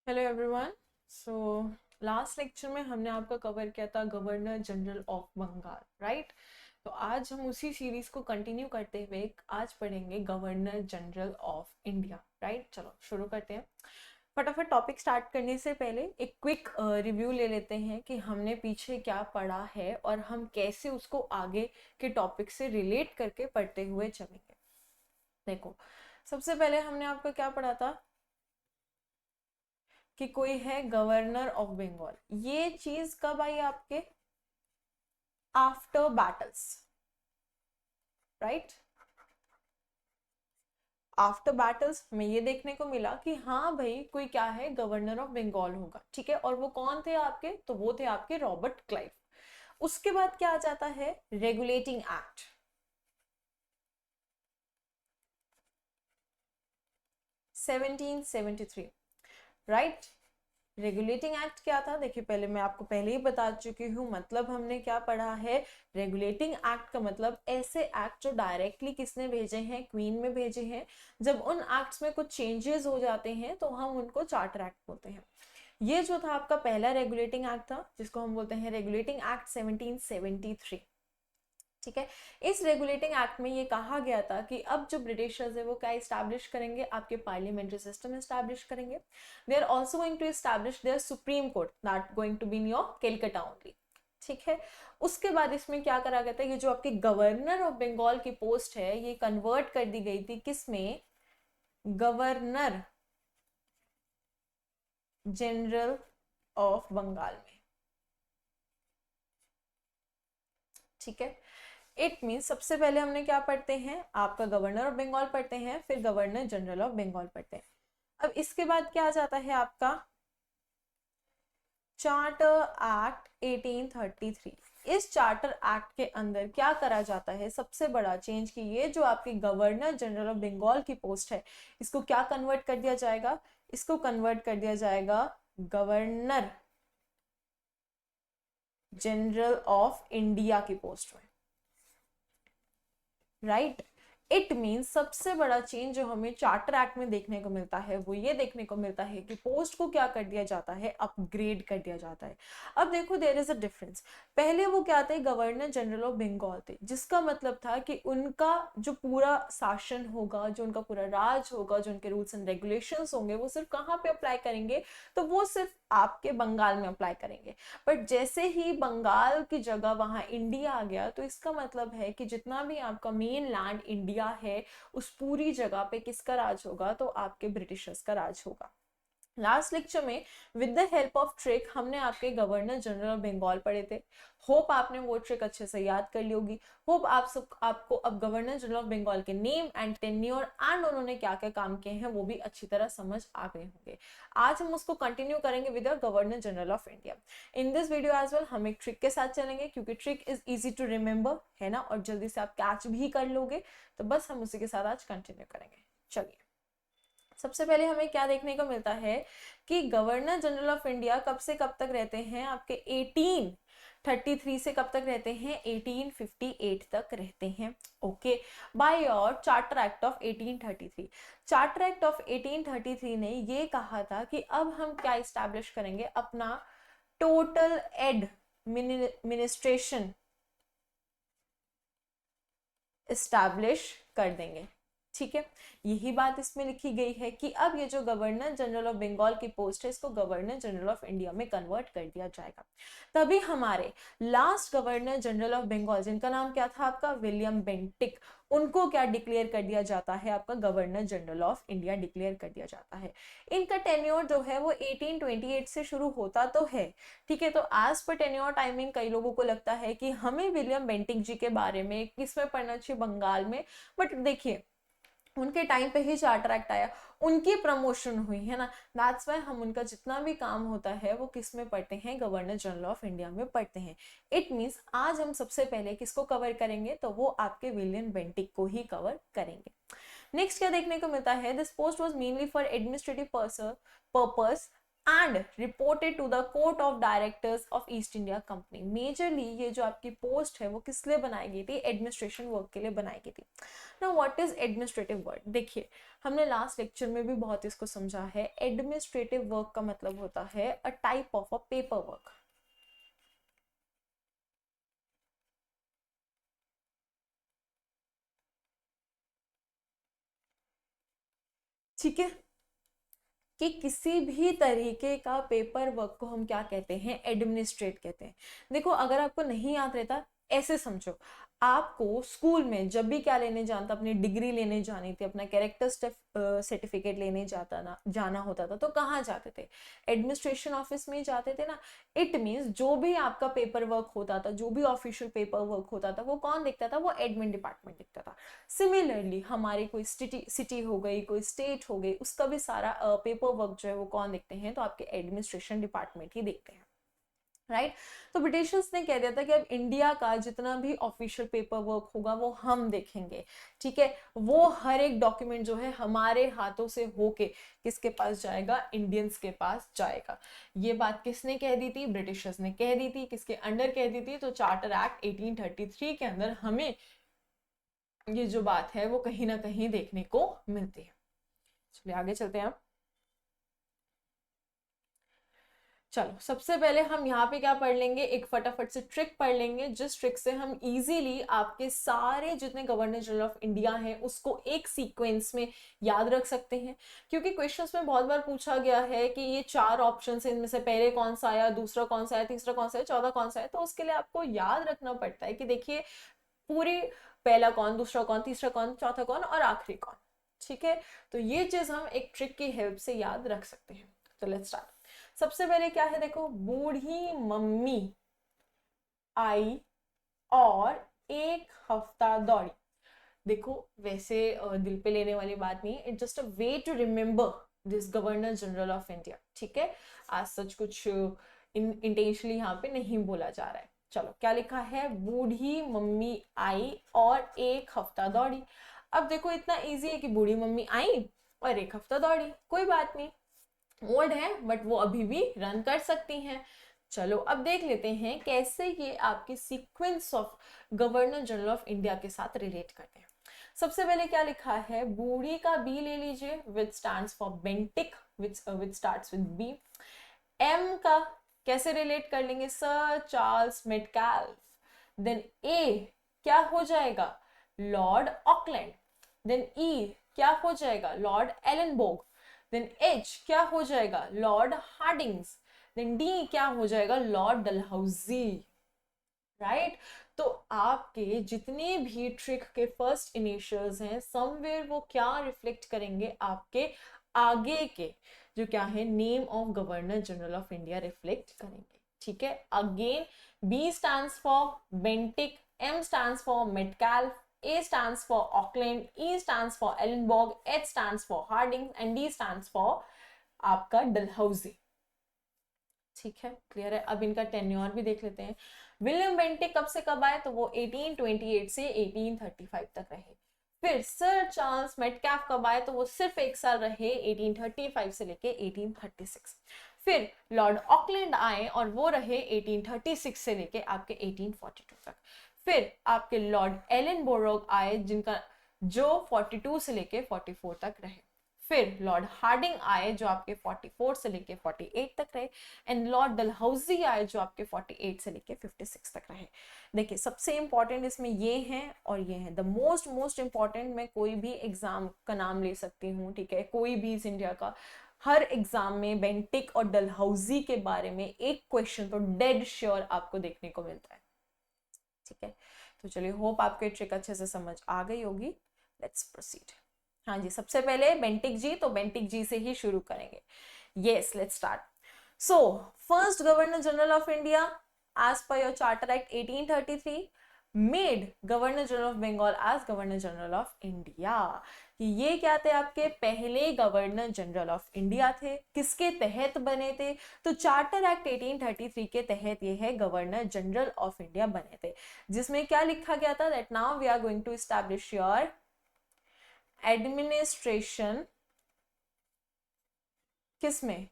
Hello everyone. So last lecture में हमने आपका कवर किया था governor general of Bengal, right. तो आज हम उसी सीरीज को कंटिन्यू करते हुए आज पढ़ेंगे governor general of India, right. चलो शुरू करते हैं। फटाफट टॉपिक स्टार्ट करने से पहले एक क्विक रिव्यू ले लेते हैं कि हमने पीछे क्या पढ़ा है और हम कैसे उसको आगे के टॉपिक से रिलेट करके पढ़ते हुए चलेंगे। देखो, सबसे पहले हमने आपको क्या पढ़ा था कि कोई है गवर्नर ऑफ बंगाल। ये चीज कब आई आपके? After battles, right. After battles में ये देखने को मिला कि हाँ भाई कोई क्या है, गवर्नर ऑफ बंगाल होगा, ठीक है। और वो कौन थे आपके? तो वो थे आपके रॉबर्ट क्लाइव। उसके बाद क्या आ जाता है? Regulating act 1773, right. Regulating act क्या था? देखिए, पहले मैं आपको पहले ही बता चुकी हूँ, मतलब हमने क्या पढ़ा है। रेगुलेटिंग एक्ट का मतलब ऐसे एक्ट जो डायरेक्टली किसने भेजे हैं? क्वीन में भेजे हैं। जब उन एक्ट्स में कुछ चेंजेस हो जाते हैं तो हम उनको चार्टर एक्ट बोलते हैं। ये जो था आपका पहला रेगुलेटिंग एक्ट था, जिसको हम बोलते हैं रेगुलेटिंग एक्ट 1773, ठीक है। इस रेगुलेटिंग एक्ट में ये कहा गया था कि अब जो ब्रिटिशर्स है वो क्या इस्टेब्लिश करेंगे? आपके पार्लियामेंट्री सिस्टम इस्टेब्लिश करेंगे। They are also going to establish their supreme court that going to be in your Calcutta only, ठीक है। उसके बाद इसमें क्या करा गया था? ये जो आपके गवर्नर ऑफ बंगाल की पोस्ट है ये कन्वर्ट कर दी गई थी किस में? गवर्नर जनरल ऑफ बंगाल में, ठीक है। इट मीन सबसे पहले हमने क्या पढ़ते हैं? आपका गवर्नर ऑफ बंगाल पढ़ते हैं, फिर गवर्नर जनरल ऑफ बंगाल पढ़ते हैं। अब इसके बाद क्या आ जाता है आपका? Charter act 1833। इस चार्टर एक्ट के अंदर क्या करा जाता है? सबसे बड़ा चेंज कि ये जो आपकी गवर्नर जनरल ऑफ बंगाल की पोस्ट है इसको क्या कन्वर्ट कर दिया जाएगा? इसको कन्वर्ट कर दिया जाएगा गवर्नर जनरल ऑफ इंडिया की पोस्ट में, राइट। इट मीन्स सबसे बड़ा चेंज जो हमें चार्टर एक्ट में देखने को मिलता है वो ये देखने को मिलता है कि पोस्ट को क्या कर दिया जाता है? अपग्रेड कर दिया जाता है। अब देखो, देयर इज अ डिफरेंस। पहले वो क्या थे? गवर्नर जनरल ऑफ बंगाल थे, जिसका मतलब था कि उनका जो पूरा शासन होगा, जो उनका पूरा राज होगा, जो उनके रूल्स एंड रेगुलेशंस होंगे वो सिर्फ कहाँ पे अप्लाई करेंगे? तो वो सिर्फ आपके बंगाल में अप्लाई करेंगे। बट जैसे ही बंगाल की जगह वहां इंडिया आ गया तो इसका मतलब है कि जितना भी आपका मेन लैंड इंडिया है उस पूरी जगह पे किसका राज होगा? तो आपके ब्रिटिशर्स का राज होगा। लास्ट लेक्चर में with the help of trick हमने आपके गवर्नर जनरल ऑफ बंगाल पढ़े थे। होप आपने वो ट्रिक अच्छे से याद कर ली होगी। होप आपको अब गवर्नर जनरल ऑफ बंगाल के नेम एंड टेन्योर एंड उन्होंने क्या क्या काम किए हैं वो भी अच्छी तरह समझ आ गए होंगे। आज हम उसको कंटिन्यू करेंगे with governor general of India. In this video as well हम एक ट्रिक के साथ चलेंगे क्योंकि trick is easy to remember, है ना, और जल्दी से आप कैच भी कर लोगे। तो बस हम उसी के साथ आज कंटिन्यू करेंगे। चलिए, सबसे पहले हमें क्या देखने को मिलता है कि गवर्नर जनरल ऑफ इंडिया कब से कब तक रहते हैं? आपके 1833 से कब तक रहते हैं? 1858 तक रहते हैं, okay. By your charter act of 1833। Charter act of 1833 ने ये कहा था कि अब हम क्या इस्टेब्लिश करेंगे? अपना टोटल एडमिनिस्ट्रेशन इस्टेब्लिश कर देंगे, ठीक है। यही बात इसमें लिखी गई है कि अब ये जो गवर्नर जनरल ऑफ बंगाल की पोस्ट है इसको गवर्नर जनरल ऑफ इंडिया में कन्वर्ट कर दिया जाएगा। तभी हमारे last governor general of Bengal, जिनका नाम क्या था आपका? विलियम बेंटिक, उनको क्या डिक्लेयर कर दिया जाता है? आपका governor general of India declare कर दिया जाता है। इनका टेन्योर जो है वो 1828 से शुरू होता तो है, ठीक है। तो आज पर टेन्योर टाइमिंग कई लोगों को लगता है कि हमें विलियम बेंटिक जी के बारे में किसमें पढ़ना चाहिए? बंगाल में। बट देखिए, उनके टाइम पे ही चार्टर एक्ट आया, उनकी प्रमोशन हुई, है ना। दैट्स वाई हम उनका जितना भी काम होता है वो किस में पढ़ते हैं? गवर्नर जनरल ऑफ इंडिया में पढ़ते हैं। इट मींस आज हम सबसे पहले किसको कवर करेंगे? तो वो आपके विलियम बेंटिक को ही कवर करेंगे। नेक्स्ट क्या देखने को मिलता है? This post was mainly for administrative purpose and reported to the court of directors of East India Company. Majorly ये जो आपकी पोस्ट है वो किस लिए बनाई गई थी, एडमिनिस्ट्रेशन वर्क के लिए बनाई गई थी। Now what is administrative work, देखिए हमने लास्ट लेक्चर में भी बहुत इसको समझा है। एडमिनिस्ट्रेटिव वर्क का मतलब होता है a type of a paper work. ठीक है, कि किसी भी तरीके का पेपर वर्क को हम क्या कहते हैं, एडमिनिस्ट्रेट कहते हैं। देखो अगर आपको नहीं याद रहता, ऐसे समझो, आपको स्कूल में जब भी क्या लेने जाना था, अपनी डिग्री लेने जानी थी, अपना कैरेक्टर सर्टिफिकेट लेने जाना होता था, तो कहाँ जाते थे, एडमिनिस्ट्रेशन ऑफिस में ही जाते थे ना। इट मीन्स जो भी आपका पेपर वर्क होता था, जो भी ऑफिशियल पेपर वर्क होता था, वो कौन देखता था, वो एडमिन डिपार्टमेंट देखता था। सिमिलरली हमारी कोई सिटी हो गई, कोई स्टेट हो गई, उसका भी सारा पेपर वर्क जो है वो कौन देखते हैं, तो आपके एडमिनिस्ट्रेशन डिपार्टमेंट ही देखते हैं, राइट। तो ब्रिटिशर्स ने कह दिया था कि अब इंडिया का जितना भी ऑफिशियल पेपर वर्क होगा वो हम देखेंगे, ठीक है। वो हर एक डॉक्यूमेंट जो है हमारे हाथों से होके किसके पास जाएगा, इंडियंस के पास जाएगा। ये बात किसने कह दी थी, ब्रिटिशर्स ने कह दी थी। किसके अंडर कह दी थी, तो चार्टर एक्ट 1833 के अंदर हमें ये जो बात है वो कहीं ना कहीं देखने को मिलती है। चलिए आगे चलते हैं हम। चलो सबसे पहले हम यहाँ पे क्या पढ़ लेंगे, एक फटाफट से ट्रिक पढ़ लेंगे, जिस ट्रिक से हम इजीली आपके सारे जितने गवर्नर जनरल ऑफ इंडिया हैं उसको एक सीक्वेंस में याद रख सकते हैं। क्योंकि क्वेश्चंस में बहुत बार पूछा गया है कि ये 4 ऑप्शन है, इनमें से पहले कौन सा आया, दूसरा कौन सा आया, तीसरा कौन सा है, चौथा कौन सा है। तो उसके लिए आपको याद रखना पड़ता है कि देखिए पूरी पहला कौन, दूसरा कौन, तीसरा कौन, चौथा कौन और आखिरी कौन, ठीक है। तो ये चीज हम एक ट्रिक की हेल्प से याद रख सकते हैं। तो लेट्स स्टार्ट। सबसे पहले क्या है, देखो, बूढ़ी मम्मी आई और एक हफ्ता दौड़ी। देखो वैसे दिल पे लेने वाली बात नहीं है, it's just a way to remember this governor general of India, ठीक है। आज सच कुछ इंटेंशनली यहाँ पे नहीं बोला जा रहा है। चलो क्या लिखा है, बूढ़ी मम्मी आई और एक हफ्ता दौड़ी। अब देखो इतना इजी है कि बूढ़ी मम्मी आई और एक हफ्ता दौड़ी, कोई बात नहीं, ओल्ड है बट वो अभी भी रन कर सकती हैं। चलो अब देख लेते हैं कैसे ये आपके sequence of governor general of India के साथ रिलेट करते हैं। सबसे पहले क्या लिखा है, बूढ़ी का बी ले लीजिए, which stands for Bentinck, which starts with B. M का कैसे रिलेट कर लेंगे, sir Charles Metcalfe. Then A क्या हो जाएगा, लॉर्ड ऑकलैंड। देन ई क्या हो जाएगा, लॉर्ड एलनबोग। देन एच क्या हो जाएगा, लॉर्ड हार्डिंग्स। देन डी क्या हो जाएगा, लॉर्ड डलहौजी, राइट। तो आपके जितने भी ट्रिक के फर्स्ट इनिशियल्स हैं, समवेयर वो क्या रिफ्लेक्ट करेंगे, आपके आगे के जो क्या है, name of governor general of India reflect करेंगे, ठीक है। Again B stands for Bentinck, M stands for Metcalfe, A stands for Auckland, E stands for Ellenborg, H stands for Harding and D stands for आपका डलहौजी, ठीक है, clear है। अब इनका tenure भी देख लेते हैं। विलियम बेंटिक कब से कब आए, तो वो 1828 से 1835 तक रहे। फिर सर चार्ल्स मेटकाफ कब आए, तो वो सिर्फ एक साल रहे, 1835 से लेके 1836। फिर लॉर्ड ऑकलैंड आए और वो रहे 1836 से लेके आपके 1842 तक। फिर आपके लॉर्ड एलन बोरोग आए, जिनका जो 42 से लेके 44 तक रहे। फिर लॉर्ड हार्डिंग आए जो आपके 44 से लेके 48 तक रहे। एंड लॉर्ड डलहौजी आए जो आपके 48 से लेके 56 तक रहे। देखिए सबसे इंपॉर्टेंट इसमें ये हैं और ये हैं, द मोस्ट मोस्ट इंपॉर्टेंट। मैं कोई भी एग्जाम का नाम ले सकती हूँ, ठीक है, कोई भी इस इंडिया का, हर एग्जाम में बेंटिक और डलहौजी के बारे में एक क्वेश्चन तो डेड श्योर आपको देखने को मिलता है, ठीक है। तो चलिए, होप आपको ये ट्रिक अच्छे से समझ आ गई होगी। Let's proceed. हाँ जी, सबसे पहले बेंटिक जी, तो बेंटिक जी से ही शुरू करेंगे। Yes, let's start. So first governor general of India as per your charter act 1833 made governor general of Bengal as governor general of India. ये क्या थे, आपके पहले गवर्नर जनरल ऑफ इंडिया थे। किसके तहत बने थे, तो चार्टर एक्ट 1833 के तहत ये है गवर्नर जनरल ऑफ इंडिया बने थे, जिसमें क्या लिखा गया था, that now we are going to establish your administration, किसमें,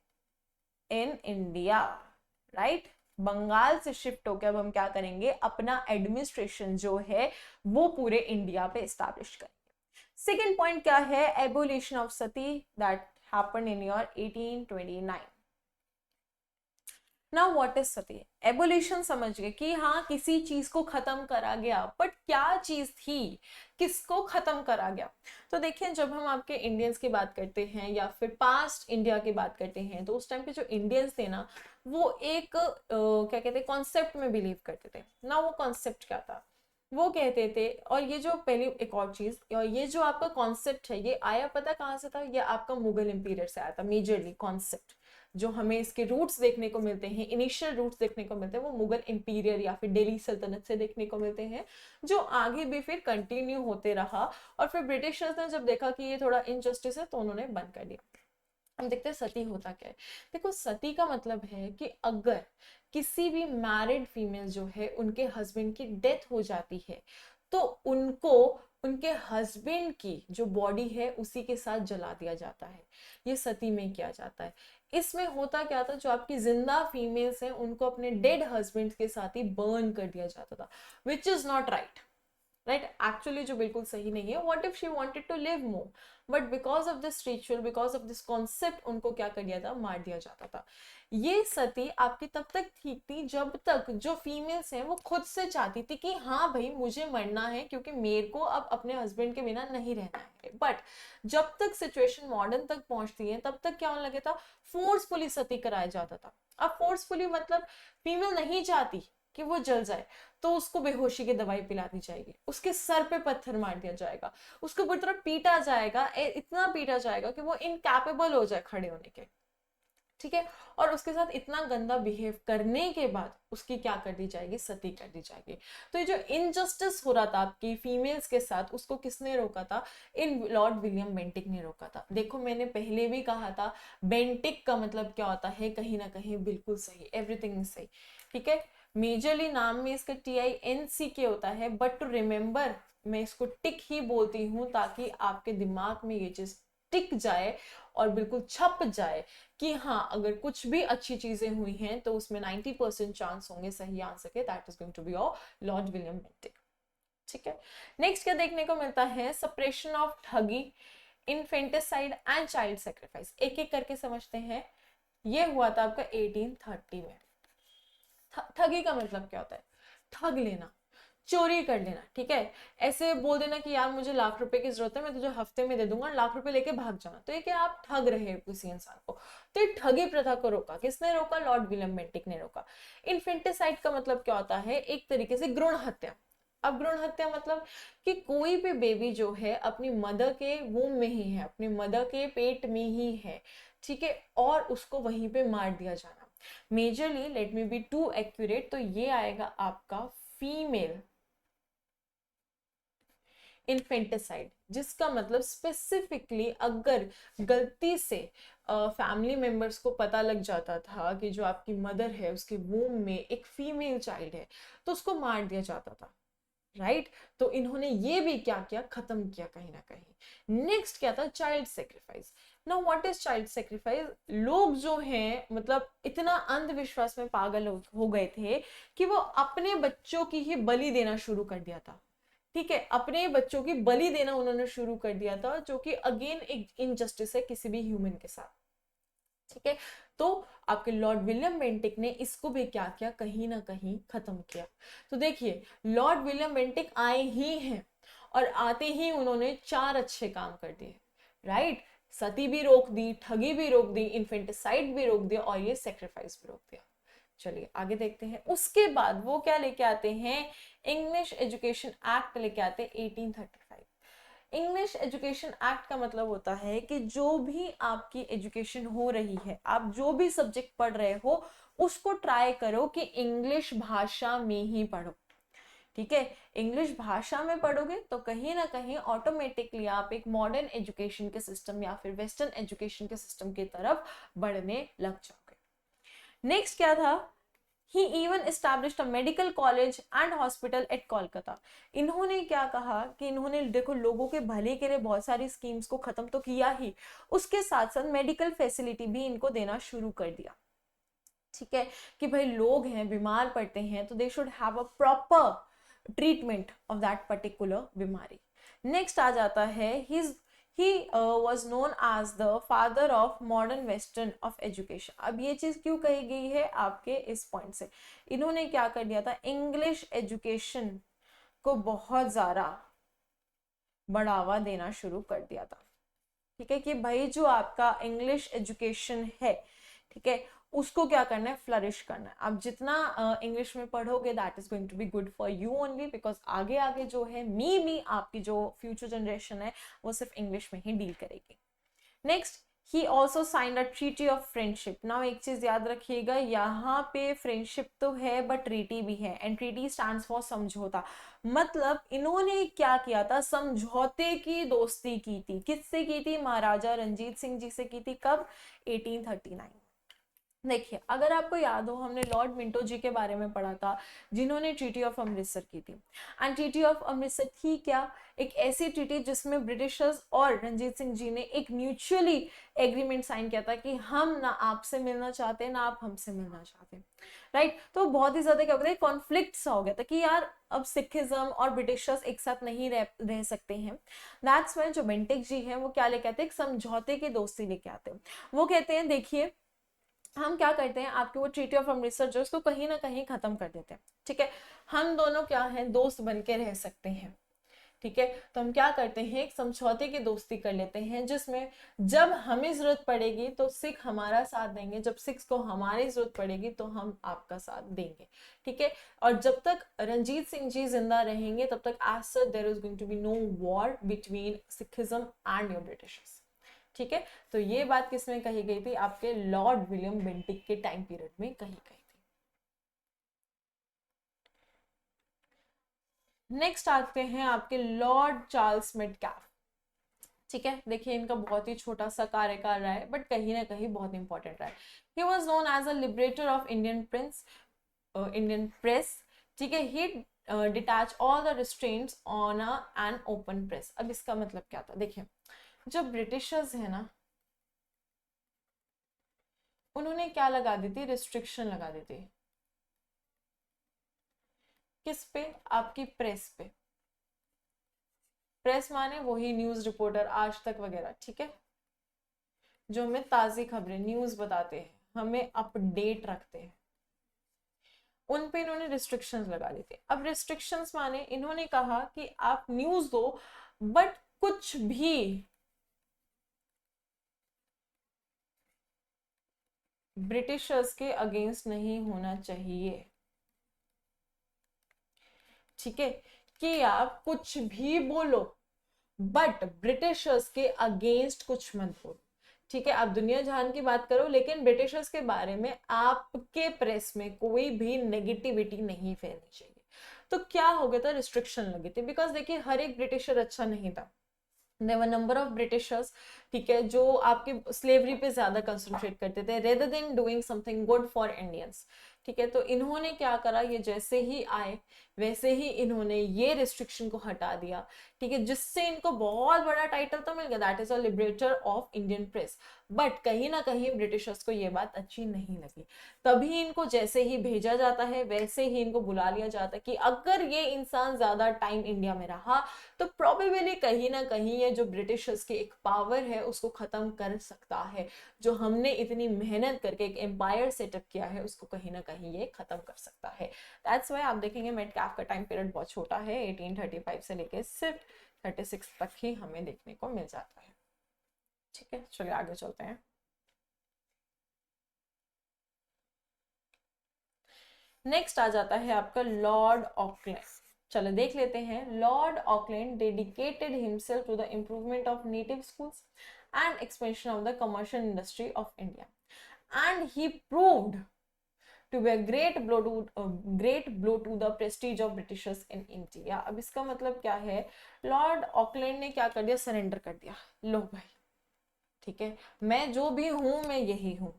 इन इंडिया, राइट। बंगाल से शिफ्ट होकर अब हम क्या करेंगे, अपना एडमिनिस्ट्रेशन जो है वो पूरे इंडिया पे एस्टैब्लिश करेंगे। सेकेंड पॉइंट क्या है, abolition of Sati, that happened in year 1829। Now what is Sati, abolition समझ गए कि हाँ किसी चीज को खत्म करा गया, बट क्या चीज थी, किसको खत्म करा गया। तो देखिए जब हम आपके इंडियंस की बात करते हैं या फिर पास्ट इंडिया की बात करते हैं, तो उस टाइम पे जो इंडियंस थे ना, वो एक क्या कहते हैं, कॉन्सेप्ट में बिलीव करते थे ना। वो कॉन्सेप्ट क्या था, वो कहते थे, और ये जो पहली एक और चीज, और ये जो आपका कॉन्सेप्ट है ये आया पता कहाँ से था, ये आपका मुगल एम्पायर से आया था मेजरली कॉन्सेप्ट। जो हमें इसके रूट्स देखने को मिलते हैं, इनिशियल रूट्स देखने को मिलते हैं, वो मुगल इंपीरियर या फिर दिल्ली सल्तनत से देखने को मिलते हैं, जो आगे भी फिर कंटिन्यू होते रहा। और फिर ब्रिटिशर्स ने जब देखा कि ये थोड़ा इनजस्टिस है, तो उन्होंने बंद कर दिया। हम देखते हैं सती होता क्या है। देखो सती का मतलब है कि अगर किसी भी मैरिड फीमेल जो है उनके हस्बैंड की डेथ हो जाती है, तो उनको उनके हस्बैंड की जो बॉडी है उसी के साथ जला दिया जाता है। ये सती में किया जाता है। इसमें होता क्या था, जो आपकी जिंदा फीमेल्स हैं उनको अपने डेड हस्बैंड के साथ ही बर्न कर दिया जाता था, which is not right, right, actually जो बिल्कुल सही नहीं है। What if she wanted to live more, but because of this ritual, because of this concept, उनको क्या कर दिया था, मार दिया जाता था। ये सती आपकी तब तक ठीक थी जब तक जो फीमेल्स हैं वो खुद से चाहती थी कि हाँ भाई मुझे मरना है, क्योंकि मेरे को अब अपने हस्बैंड के बिना नहीं रहना है। बट जब तक सिचुएशन मॉडर्न तक पहुंचती है, तब तक क्या होने लगे था, फोर्सफुली सती कराया जाता था। अब फोर्सफुली मतलब फीमेल नहीं चाहती कि वो जल जाए, तो उसको बेहोशी की दवाई पिला दी जाएगी, उसके सर पे पत्थर मार दिया जाएगा, उसको बुरी तरह पीटा जाएगा, इतना पीटा जाएगा कि वो इनकैपेबल हो जाए खड़े होने के, ठीक है। और उसके साथ इतना गंदा बिहेव करने के बाद उसकी क्या कर दी जाएगी, सती कर दी जाएगी। तो ये जो इनजस्टिस हो रहा था आपकी फीमेल्स के साथ, उसको किसने रोका था, इन लॉर्ड विलियम बेंटिक ने रोका था। देखो मैंने पहले भी कहा था, बेंटिक का मतलब क्या होता है, कहीं ना कहीं बिल्कुल सही, एवरीथिंग इज सही, ठीक है। मेजरली नाम में इसका TINCK होता है, बट टू रिमेंबर मैं इसको टिक ही बोलती हूँ, ताकि आपके दिमाग में ये चीज टिक जाए और बिल्कुल छप जाए कि हाँ अगर कुछ भी अच्छी चीजें हुई हैं तो उसमें 90% चांस होंगे सही आंसर के, that is going to be your lord William Bentinck, ठीक है। नेक्स्ट क्या देखने को मिलता है, suppression of thuggee, infanticide and child sacrifice. एक एक करके समझते हैं। ये हुआ था आपका 1830 में। ठगी का मतलब क्या होता है, ठग लेना, चोरी कर लेना, ठीक है। ऐसे बोल देना कि यार मुझे लाख रुपए की जरूरत है, मैं तुझे हफ्ते में दे दूंगा, लाख रुपए लेके भाग जाना, तो ये क्या आप ठग रहे हो किसी इंसान को। तो ये ठगी प्रथा को रोका, किसने रोका, लॉर्ड विलियम बेंटिक ने रोका। इन्फेंटिसाइड का मतलब क्या होता है, एक तरीके से भ्रूण हत्या। अब भ्रूण हत्या मतलब कि कोई भी बेबी जो है अपनी मदर के वूम में ही है, अपनी मदर के पेट में ही है, ठीक है, और उसको वहीं पे मार दिया जाना। Majorly let me be too accurate, तो ये आएगा आपका फीमेल इन्फेंटिसाइड, जिसका मतलब स्पेसिफिकली अगर गलती से फैमिली मेंबर्स को पता लग जाता था कि जो आपकी मदर है उसके वूम में एक फीमेल चाइल्ड है, तो उसको मार दिया जाता था, राइट। तो इन्होंने ये भी क्या किया, खत्म किया कहीं ना कहीं। नेक्स्ट क्या था, child sacrifice. Now what is child sacrifice, लोग जो हैं मतलब इतना अंधविश्वास में पागल हो गए थे कि वो अपने बच्चों की ही बलि देना शुरू कर दिया था, ठीक है, अपने बच्चों की बलि देना उन्होंने शुरू कर दिया था, जो कि अगेन एक इनजस्टिस है किसी भी ह्यूमन के साथ, ठीक है। तो आपके लॉर्ड विलियम बेंटिक ने इसको भी क्या किया, कहीं ना कहीं खत्म किया। तो देखिए लॉर्ड विलियम बेंटिक आए ही हैं, और आते ही उन्होंने 4 अच्छे काम कर दिए, राइट। सती भी रोक दी, ठगी भी रोक दी, इन्फेंटिसाइड भी रोक दिया, और ये सेक्रीफाइस भी रोक दिया। चलिए आगे देखते हैं। उसके बाद वो क्या लेके आते हैं, इंग्लिश एजुकेशन एक्ट लेके आते हैं 1835। इंग्लिश एजुकेशन एक्ट का मतलब होता है कि जो भी आपकी एजुकेशन हो रही है, आप जो भी सब्जेक्ट पढ़ रहे हो, उसको ट्राई करो कि इंग्लिश भाषा में ही पढ़ो, ठीक है। इंग्लिश भाषा में पढ़ोगे तो कहीं ना कहीं ऑटोमेटिकली आप एक मॉडर्न एजुकेशन के सिस्टम या फिर वेस्टर्न एजुकेशन के सिस्टम की तरफ बढ़ने लग जाओगे। नेक्स्ट क्या था, he even established a medical college and hospital at Kolkata. इन्होंने क्या कहा कि इन्होंने देखो लोगों के भले के लिए बहुत सारी स्कीम्स को खत्म तो किया ही, उसके साथ साथ मेडिकल फैसिलिटी भी इनको देना शुरू कर दिया। ठीक है, कि भाई लोग हैं बीमार पड़ते हैं तो they should have a proper treatment of that particular बीमारी। नेक्स्ट आ जाता है he was known as the father of modern western of education। अब ये चीज क्यों कही गई है आपके इस पॉइंट से, इन्होंने क्या कर दिया था, इंग्लिश एजुकेशन को बहुत ज्यादा बढ़ावा देना शुरू कर दिया था। ठीक है, कि भाई जो आपका इंग्लिश एजुकेशन है, ठीक है, उसको क्या करना है, फ्लरिश करना है। आप जितना इंग्लिश में पढ़ोगे that is going to be good for you only, because आगे आगे जो है मी आपकी जो फ्यूचर जनरेशन है वो सिर्फ इंग्लिश में ही डील करेगी। Next, he also signed a treaty of friendship. Now एक चीज याद रखिएगा, यहाँ पे फ्रेंडशिप तो है बट ट्रीटी भी है, एंड ट्रीटी स्टैंड्स फॉर समझौता। मतलब इन्होंने क्या किया था, समझौते की दोस्ती की थी। किससे की थी, महाराजा रंजीत सिंह जी से की थी। कब, 1839। देखिए, अगर आपको याद हो, हमने लॉर्ड मिंटो जी के बारे में पढ़ा था जिन्होंने ट्रीटी ऑफ अमृतसर की थी। एंड ट्रीटी ऑफ अमृतसर थी क्या, एक ऐसी ट्रीटी जिसमें ब्रिटिशर्स और रंजीत सिंह जी ने एक म्यूचुअली एग्रीमेंट साइन किया था कि हम ना आपसे मिलना चाहते ना आप हमसे मिलना चाहते, राइट। तो बहुत ही ज्यादा क्या हो गया, कॉन्फ्लिक्ट सा हो गया था कि यार अब सिखिज्म और ब्रिटिशर्स एक साथ नहीं रह सकते हैं। दैट्स व्हेन जो बेंटिक जी हैं वो क्या लेके आते हैं, एक समझौते की दोस्ती लेके आते हैं। वो कहते हैं देखिए हम क्या करते हैं, आपके वो ट्रीटी ऑफ अमृतसर जो उसको कहीं ना कहीं खत्म कर देते हैं। ठीक है, हम दोनों क्या हैं, दोस्त बन के रह सकते हैं। ठीक है, तो हम क्या करते हैं, एक समझौते की दोस्ती कर लेते हैं जिसमें जब हमें जरूरत पड़ेगी तो सिख हमारा साथ देंगे, जब सिख को हमारी जरूरत पड़ेगी तो हम आपका साथ देंगे। ठीक है, और जब तक रंजीत सिंह जी जिंदा रहेंगे तब तक as such there is going to be no war between Sikhism and your Britishers. ठीक है, तो ये बात किसमें कही गई थी, आपके लॉर्ड विलियम बेंटिक के टाइम पीरियड में कही गई थी। नेक्स्ट आते हैं आपके लॉर्ड चार्ल्स मेटकाफ। ठीक है, देखिए इनका बहुत ही छोटा सा कार्यकाल रहा है बट कहीं ना कहीं बहुत इंपॉर्टेंट रहा है। He was known as a liberator of Indian press. ठीक है, he detach all the restraints on an open press. अब इसका मतलब क्या था, देखिए जो ब्रिटिशर्स है ना, उन्होंने क्या लगा दी थी, रिस्ट्रिक्शन लगा दी थी। किस पे, आपकी प्रेस पे। प्रेस माने वही न्यूज रिपोर्टर, आज तक वगैरह। ठीक है, जो हमें ताजी खबरें न्यूज बताते हैं, हमें अपडेट रखते हैं, उन पे इन्होंने रिस्ट्रिक्शंस लगा दी थी। अब रिस्ट्रिक्शंस माने इन्होंने कहा कि आप न्यूज दो बट कुछ भी ब्रिटिशर्स के अगेंस्ट नहीं होना चाहिए। ठीक है, कि आप कुछ भी बोलो बट ब्रिटिशर्स के अगेंस्ट कुछ मत बोलो। ठीक है, आप दुनिया जहान की बात करो लेकिन ब्रिटिशर्स के बारे में आपके प्रेस में कोई भी नेगेटिविटी नहीं फैलनी चाहिए। तो क्या हो गया था, रिस्ट्रिक्शन लगी थी, बिकॉज देखिए हर एक ब्रिटिशर अच्छा नहीं था। There were number of Britishers, ठीक है, जो आपके स्लेवरी पे ज्यादा कंसंट्रेट करते थे rather than doing something good for Indians. ठीक है, तो इन्होंने क्या करा, ये जैसे ही आए वैसे ही इन्होंने ये रिस्ट्रिक्शन को हटा दिया। ठीक है, जिससे इनको बहुत बड़ा टाइटल तो मिल गया, that is a liberator of Indian press. But कहीं ना कहीं ब्रिटिशर्स को ये बात अच्छी नहीं लगी, तभी इनको जैसे ही भेजा जाता है वैसे ही इनको बुला लिया जाता है कि अगर ये इंसान ज्यादा टाइम इंडिया में रहा तो प्रोबेबली कहीं ना कहीं ये जो ब्रिटिशर्स की एक पावर है उसको खत्म कर सकता है। जो हमने इतनी मेहनत करके एक एम्पायर सेटअप किया है उसको कहीं ना कहीं ये खत्म कर सकता है। दैट्स व्हाई आप देखेंगे मेटकाफ का टाइम पीरियड बहुत छोटा है, 1835 से लेके सिर्फ 36 तक ही हमें देखने को मिल जाता है। ठीक है, चलिए आगे चलते हैं। नेक्स्ट आ जाता है आपका लॉर्ड ऑकलैंड। चलो देख लेते हैं। Lord Auckland dedicated himself to the improvement of native schools and expansion of the commercial industry of India and he proved to be a great blow to the prestige of Britishers in India। अब इसका मतलब क्या है, Lord Auckland ने क्या कर दिया, surrender कर दिया। लो भाई, ठीक है, मैं जो भी हूं मैं यही हूं।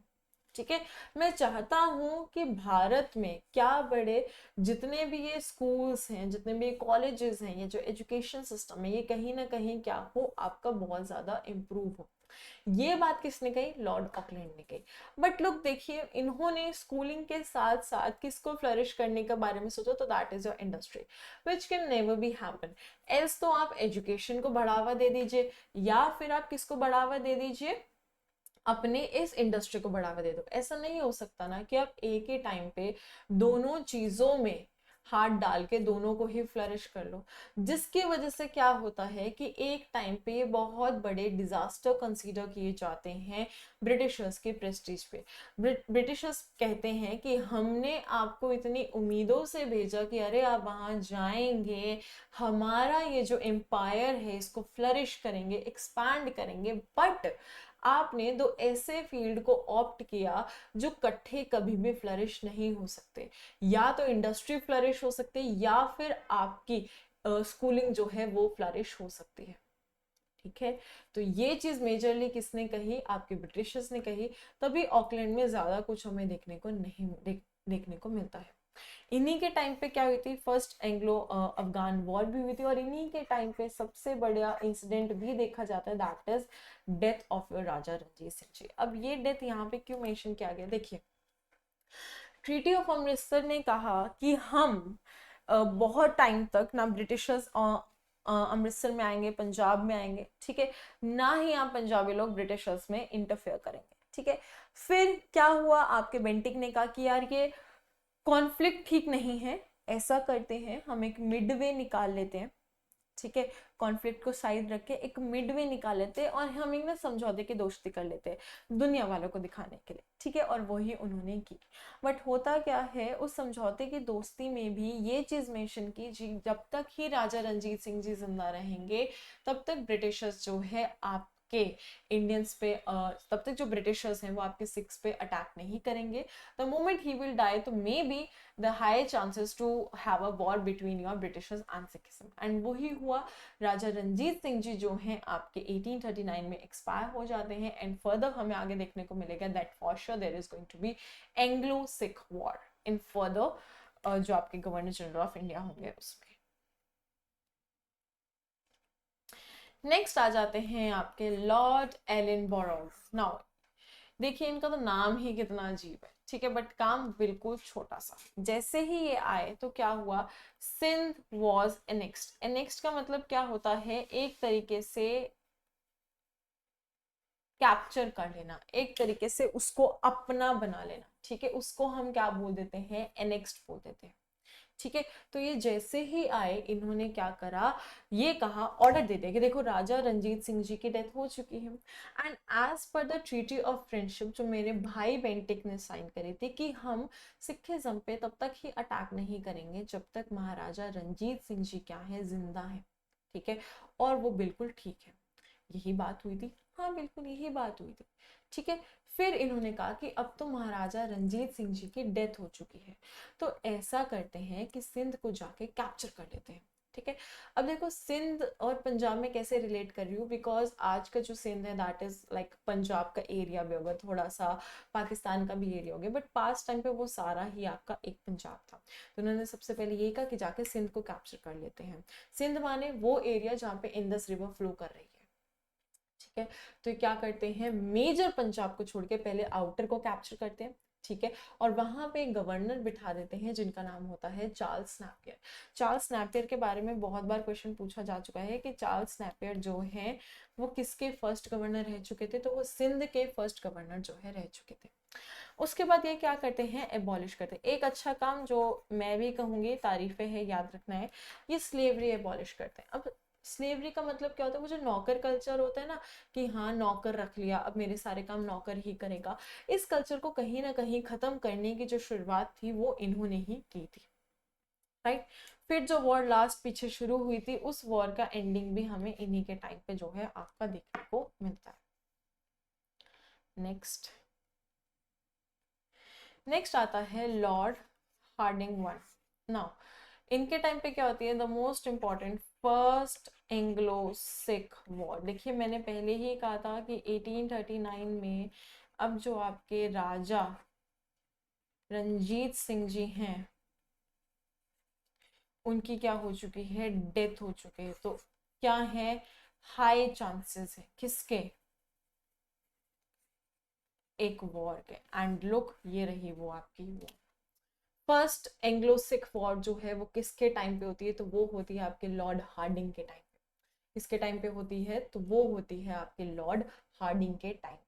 ठीक है, मैं चाहता हूं कि भारत में क्या बड़े जितने भी ये स्कूल्स हैं, जितने भी कॉलेजेस हैं, ये जो एजुकेशन सिस्टम है, ये कहीं ना कहीं क्या हो, आपका बहुत ज्यादा इम्प्रूव हो। ये बात किसने कही? लॉर्ड ऑकलैंड ने कही। बट लुक देखिए, इन्होंने स्कूलिंग के साथ साथ किसको फ्लरिश करने के बारे में सोचा? तो that is your industry, which can never be happen else. तो आप एजुकेशन को बढ़ावा दे दीजिए, या फिर आप किसको बढ़ावा दे दीजिए? अपने इस इंडस्ट्री को बढ़ावा दे दो। ऐसा नहीं हो सकता ना कि आप एक ही टाइम पे दोनों चीजों में हाथ डाल के दोनों को ही फ्लरिश कर लो, जिसकी वजह से क्या होता है कि एक टाइम पे बहुत बड़े डिजास्टर कंसीडर किए जाते हैं ब्रिटिशर्स के प्रेस्टीज पे। ब्रिटिशर्स कहते हैं कि हमने आपको इतनी उम्मीदों से भेजा कि अरे आप वहां जाएंगे, हमारा ये जो एम्पायर है इसको फ्लरिश करेंगे, एक्सपैंड करेंगे, बट आपने दो ऐसे फील्ड को ऑप्ट किया जो इकट्ठे कभी भी फ्लरिश नहीं हो सकते। या तो इंडस्ट्री फ्लरिश हो सकती है, या फिर आपकी स्कूलिंग जो है वो फ्लरिश हो सकती है। ठीक है, तो ये चीज मेजरली किसने कही? आपके ब्रिटिशर्स ने कही। तभी ऑकलैंड में ज्यादा कुछ हमें देखने को नहीं देखने को मिलता है। इन्हीं के टाइम पे क्या हुई थी? फर्स्ट एंग्लो अफगान वॉर भी हुई थी, और इन्हीं के टाइम पे सबसे बड़ा इंसिडेंट भी देखा जाता है, दैट इज डेथ ऑफ राजा रणजीत सिंह जी। अब ये डेथ यहाँ पे क्यों मेंशन किया गया? देखिए, ट्रीटी ऑफ अमृतसर ने कहा कि हम बहुत टाइम तक ना ब्रिटिशर्स अमृतसर में आएंगे, पंजाब में आएंगे, ठीक है, ना ही आप पंजाबी लोग ब्रिटिशर्स में इंटरफेयर करेंगे। ठीक है, फिर क्या हुआ? आपके बेंटिक ने कहा कि यार ये कॉन्फ्लिक्ट ठीक नहीं है, ऐसा करते हैं हम एक मिड वे निकाल लेते हैं। ठीक है, कॉन्फ्लिक्ट को साइड रख के एक मिड वे निकाल लेते हैं, और हम एक ना समझौते की दोस्ती कर लेते हैं दुनिया वालों को दिखाने के लिए। ठीक है, और वही उन्होंने की। बट होता क्या है, उस समझौते की दोस्ती में भी ये चीज मेंशन की जी, जब तक ही राजा रणजीत सिंह जी जिंदा रहेंगे तब तक ब्रिटिशर्स जो है आपके इंडियंस पे तब तक जो ब्रिटिशर्स हैं वो आपके सिक्स पे अटैक नहीं करेंगे। The moment he will die, तो may be the high chances to have a war between your Britishers and Sikhism. And वही हुआ। राजा रणजीत सिंह जी जो हैं आपके 1839 में एक्सपायर हो जाते हैं। एंड फर्दर हमें आगे देखने को मिलेगा that for sure there is going to be Anglo Sikh war in further जो आपके गवर्नर जनरल ऑफ इंडिया होंगे उसमें। नेक्स्ट आ जाते हैं आपके लॉर्ड एलन बोरो। नाउ देखिए, इनका तो नाम ही कितना अजीब है, ठीक है, बट काम बिल्कुल छोटा सा। जैसे ही ये आए तो क्या हुआ? Sindh was annexed. एनेक्स्ड का मतलब क्या होता है? एक तरीके से कैप्चर कर लेना, एक तरीके से उसको अपना बना लेना। ठीक है, उसको हम क्या बोल देते हैं? एनेक्स्ड बोल देते हैं। ठीक है, तो ये जैसे ही आए इन्होंने क्या करा? ये कहा, ऑर्डर दे दिया कि देखो राजा रणजीत सिंह जी की डेथ हो चुकी है, and as per the treaty of friendship जो मेरे भाई बेंटिक ने साइन करी थी कि हम सिखिज्म पे तब तक ही अटैक नहीं करेंगे जब तक महाराजा रणजीत सिंह जी क्या है? जिंदा है। ठीक है, और वो बिल्कुल ठीक है। यही बात हुई थी, हाँ बिल्कुल यही बात हुई थी। ठीक है, फिर इन्होंने कहा कि अब तो महाराजा रणजीत सिंह जी की डेथ हो चुकी है, तो ऐसा करते हैं कि सिंध को जाके कैप्चर कर लेते हैं। ठीक है, अब देखो सिंध और पंजाब में कैसे रिलेट कर रही हूँ, बिकॉज आज का जो सिंध है दैट इज लाइक पंजाब का एरिया भी होगा, थोड़ा सा पाकिस्तान का भी एरिया हो गया, बट पास टाइम पे वो सारा ही आपका एक पंजाब था। तो उन्होंने सबसे पहले ये कहा कि जाके सिंध को कैप्चर कर लेते हैं। सिंध माने वो एरिया जहाँ पे इंडस रिवर फ्लो कर रही है। ठीक है, तो क्या करते हैं? मेजर पंजाब को छोड़ के पहले आउटर को कैप्चर करते हैं। ठीक है, और वहां पे गवर्नर बिठा देते हैं जिनका नाम होता है चार्ल्स नैपियर। चार्ल्स नैपियर के बारे में बहुत बार क्वेश्चन पूछा जा चुका है कि चार्ल्स नैपियर जो है वो किसके फर्स्ट गवर्नर रह चुके थे? तो वो सिंध के फर्स्ट गवर्नर जो है रह चुके थे। उसके बाद ये क्या करते हैं? एबॉलिश करते हैं। एक अच्छा काम जो मैं भी कहूंगी तारीफे है, याद रखना है, ये स्लेवरी एबॉलिश करते हैं। अब स्लेवरी का मतलब क्या होता है? वो जो नौकर कल्चर होता है ना, कि हाँ नौकर रख लिया, अब मेरे सारे काम नौकर ही करेगा, इस कल्चर को कहीं ना कहीं खत्म करने की जो शुरुआत थी वो इन्होंने ही की थी। राइट, फिर जो वॉर लास्ट पीछे शुरू हुई थी उस वॉर का एंडिंग भी हमें इन्हीं के टाइम पे जो है आपका देखने को मिलता है। नेक्स्ट नेक्स्ट आता है लॉर्ड हार्डिंग वन। नाउ इनके टाइम पे क्या होती है? The most important first Anglo Sikh war. देखिए मैंने पहले ही कहा था कि 1839 में अब जो आपके राजा रणजीत सिंह जी हैं उनकी क्या हो चुकी है? डेथ हो चुकी है। तो क्या है? हाई चांसेस है किसके? एक वॉर के। एंड लुक, ये रही वो आपकी war. First Anglo Sikh war जो है वो किसके टाइम पे होती है, तो वो होती है आपके लॉर्ड हार्डिंग के टाइम पे। किसके टाइम पे होती है, तो वो होती है आपके लॉर्ड हार्डिंग के टाइम पे।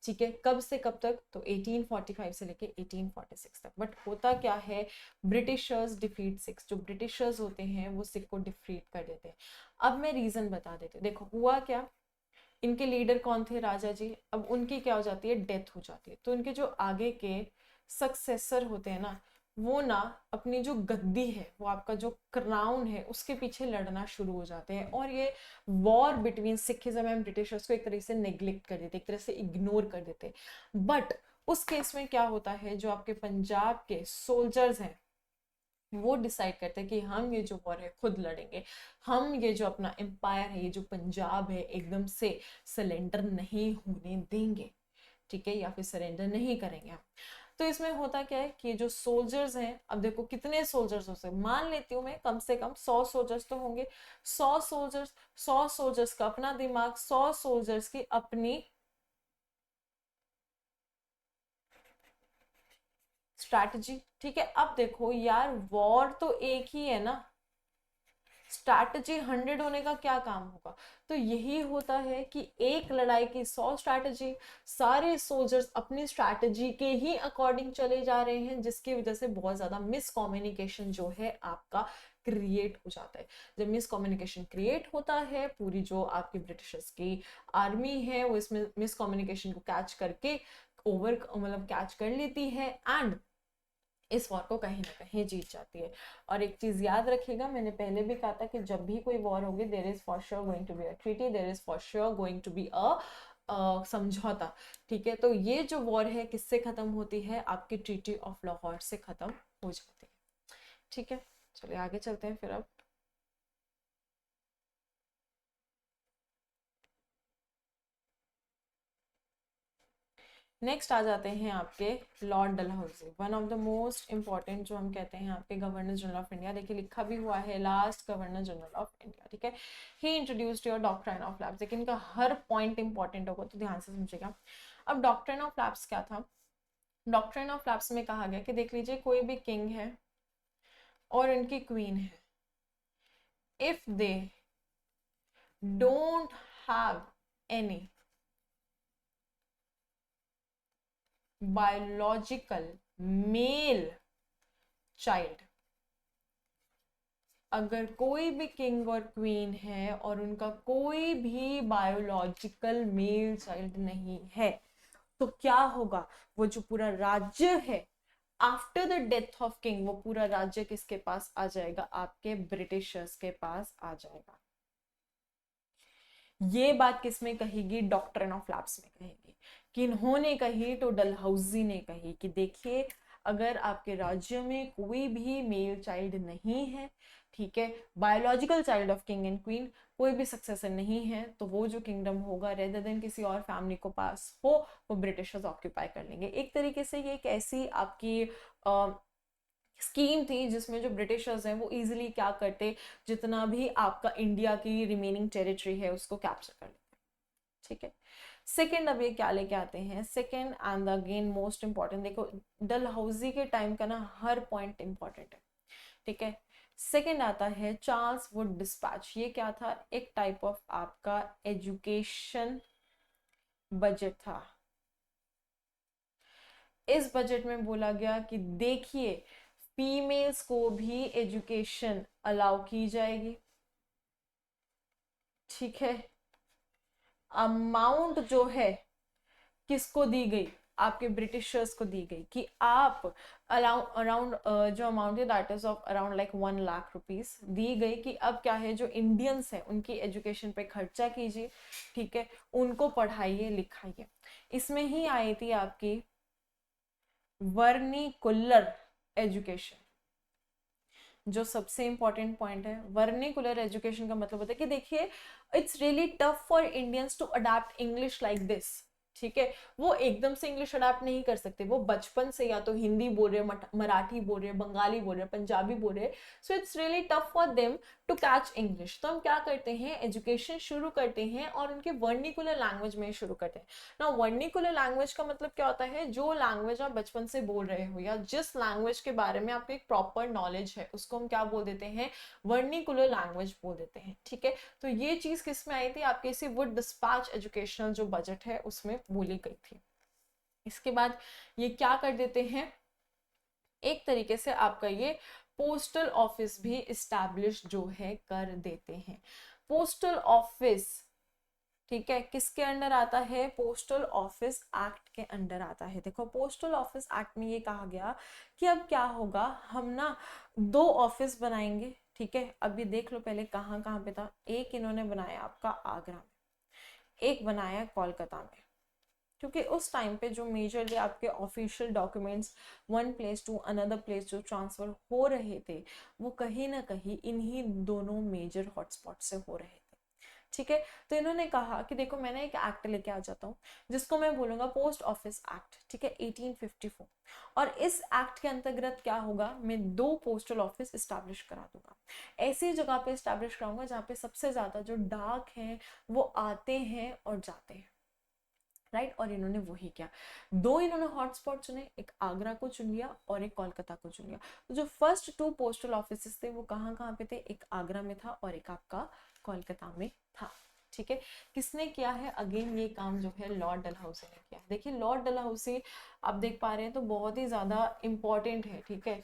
ठीक है, कब से कब तक, तो 1845 से लेके 1846 तक। बट होता क्या है, ब्रिटिशर्स डिफीट सिक्स, जो ब्रिटिशर्स होते हैं वो सिख को डिफीट कर देते हैं। अब मैं रीजन बता देती हूँ। देखो हुआ क्या, इनके लीडर कौन थे, राजा जी। अब उनकी क्या हो जाती है, डेथ हो जाती है। तो इनके जो आगे के सक्सेसर होते हैं ना, वो ना अपनी जो गद्दी है, वो आपका जो क्राउन है, उसके पीछे लड़ना शुरू हो जाते हैं। और ये war between Sikhism and Britishers को एक तरह से नेग्लेक्ट कर देते, एक तरह से इग्नोर कर देते। बट उस केस में क्या होता है, जो आपके पंजाब के सोल्जर्स हैं वो डिसाइड करते हैं कि हम ये जो वॉर है खुद लड़ेंगे। हम ये जो अपना एम्पायर है, ये जो पंजाब है, एकदम से सरेंडर नहीं होने देंगे। ठीक है, या फिर सरेंडर नहीं करेंगे हम। तो इसमें होता क्या है कि जो सोल्जर्स हैं, अब देखो कितने सोल्जर्स हो सकते, मान लेती हूँ मैं कम से कम 100 सोल्जर्स तो होंगे। 100 सोल्जर्स, 100 सोल्जर्स का अपना दिमाग, 100 सोल्जर्स की अपनी स्ट्रैटेजी। ठीक है, अब देखो यार, वॉर तो एक ही है ना, स्ट्रैटेजी 100 होने का क्या काम होगा। तो यही होता है कि एक लड़ाई की 100 स्ट्रैटेजी, सारे सोल्जर्स अपनी स्ट्रैटेजी के ही अकॉर्डिंग चले जा रहे हैं, जिसकी वजह से बहुत ज्यादा मिसकम्युनिकेशन जो है आपका क्रिएट हो जाता है। जब मिसकम्युनिकेशन क्रिएट होता है, पूरी जो आपकी ब्रिटिशर्स की आर्मी है वो इसमें मिसकम्युनिकेशन को कैच करके ओवर मतलब कैच कर लेती है, एंड इस वॉर को कहीं ना कहीं जीत जाती है। और एक चीज याद रखिएगा, मैंने पहले भी कहा था कि जब भी कोई वॉर होगी, there is for sure going to be a treaty, there is for sure going to be a समझौता। ठीक है, तो ये जो वॉर है किससे खत्म होती है, आपकी ट्रीटी ऑफ लाहौर से खत्म हो जाती है। ठीक है, चलिए आगे चलते हैं फिर। अब नेक्स्ट आ जाते हैं आपके Lord Dalhousie, one of the most important जो हम कहते हैं आपके गवर्नर जनरल ऑफ इंडिया। देखिए लिखा भी हुआ है last governor general of India. ठीक है, he introduced your doctrine of lapse. लेकिन इनका हर पॉइंट इंपॉर्टेंट होगा तो ध्यान से समझिएगा। अब डॉक्ट्रिन ऑफ लैप्स क्या था, डॉक्ट्रिन ऑफ लैप्स में कहा गया कि देख लीजिए कोई भी किंग है और इनकी क्वीन है, if they don't have any biological male child, अगर कोई भी किंग और क्वीन है और उनका कोई भी बायोलॉजिकल मेल चाइल्ड नहीं है, तो क्या होगा, वो जो पूरा राज्य है after the death of king, वो पूरा राज्य किसके पास आ जाएगा, आपके ब्रिटिशर्स के पास आ जाएगा। ये बात किसमें कहेगी, डॉक्ट्रिन ऑफ लैप्स में कहेगी। किन्होंने कही, तो डलहौजी ने कही कि देखिए अगर आपके राज्य में कोई भी मेल चाइल्ड नहीं है, ठीक है, biological child of king and queen, कोई भी सक्सेसर नहीं है, तो वो जो किंगडम होगा रेदर देन किसी और फैमिली को पास हो, वो ब्रिटिशर्स ऑक्यूपाई कर लेंगे। एक तरीके से ये एक ऐसी आपकी स्कीम थी जिसमें जो ब्रिटिशर्स हैं वो इजीली क्या करते, जितना भी आपका इंडिया की रिमेनिंग टेरिटरी है उसको कैप्चर कर लेते। ठीक है, सेकंड अब ये क्या लेके आते हैं, second and again most important, देखो डलहौजी के टाइम का ना हर पॉइंट इंपॉर्टेंट है। ठीक है, सेकंड आता है चार्ल्स वुड डिस्पैच। ये क्या था, एक टाइप ऑफ आपका एजुकेशन बजट था। इस बजट में बोला गया कि देखिए फीमेल्स को भी एजुकेशन अलाउ की जाएगी। ठीक है, अमाउंट जो है किसको दी गई, आपके ब्रिटिशर्स को दी गई कि आप अराउंड जो अमाउंट है that is of around like 1 lakh rupees दी गई कि अब क्या है, जो इंडियंस है उनकी एजुकेशन पे खर्चा कीजिए। ठीक है, उनको पढ़ाइए लिखाइए। इसमें ही आई थी आपकी वर्निकुलर एजुकेशन, जो सबसे इंपॉर्टेंट पॉइंट है। वर्निकुलर एजुकेशन का मतलब होता है कि देखिए it's really tough for Indians to adapt English like this. ठीक है, वो एकदम से इंग्लिश अडाप्ट नहीं कर सकते, वो बचपन से या तो हिंदी बोल रहे, मराठी बोल रहे, बंगाली बोल रहे, पंजाबी बोल रहे, so it's really tough for them to catch English. तो हम क्या करते हैं, एजुकेशन शुरू करते हैं और उनके वर्निकुलर लैंग्वेज में शुरू करते हैं ना। वर्निकुलर लैंग्वेज का मतलब क्या होता है, जो लैंग्वेज आप बचपन से बोल रहे हो या जिस लैंग्वेज के बारे में आपको एक प्रॉपर नॉलेज है, उसको हम क्या बोल देते हैं, वर्निकुलर लैंग्वेज बोल देते हैं। ठीक है, तो ये चीज किस में आई थी, आपके इसी वुड डिस्पैच एजुकेशनल जो बजट है उसमें बोली गई थी। इसके बाद ये क्या कर देते हैं, एक तरीके से आपका ये पोस्टल ऑफिस भी इस्टेब्लिश जो है कर देते हैं। पोस्टल ऑफिस, ठीक है, किसके अंडर आता है, पोस्टल ऑफिस एक्ट के अंडर आता है। देखो पोस्टल ऑफिस एक्ट में ये कहा गया कि अब क्या होगा, हम ना 2 ऑफिस बनाएंगे। ठीक है, अभी देख लो पहले कहाँ कहाँ पे था, एक इन्होंने बनाया आपका आगरा में, एक बनाया कोलकाता में, क्योंकि उस टाइम पे जो मेजरली आपके official documents one place to another place जो ट्रांसफर हो रहे थे, वो कहीं ना कहीं इन्हीं दोनों मेजर हॉटस्पॉट से हो रहे थे। ठीक है, तो इन्होंने कहा कि देखो मैंने एक एक्ट लेके आ जाता हूँ जिसको मैं बोलूंगा पोस्ट ऑफिस एक्ट। ठीक है, 1854, और इस एक्ट के अंतर्गत क्या होगा, मैं 2 पोस्टल ऑफिस इस्टेब्लिश करा दूंगा। ऐसी जगह पे इस्टेब्लिश कराऊंगा जहाँ पे सबसे ज्यादा जो डाक हैं वो आते हैं और जाते हैं। राइट, और इन्होंने वही किया, 2 इन्होंने हॉटस्पॉट चुने, एक आगरा को चुन लिया और एक कोलकाता को चुन लिया। तो जो फर्स्ट 2 पोस्टल ऑफिस थे वो कहाँ कहाँ पे थे, एक आगरा में था और एक आपका कोलकाता में था। ठीक है, किसने किया है, अगेन ये काम जो है लॉर्ड डलहौसी ने किया। देखिए लॉर्ड डलहौसी आप देख पा रहे हैं तो बहुत ही ज्यादा इंपॉर्टेंट है। ठीक है,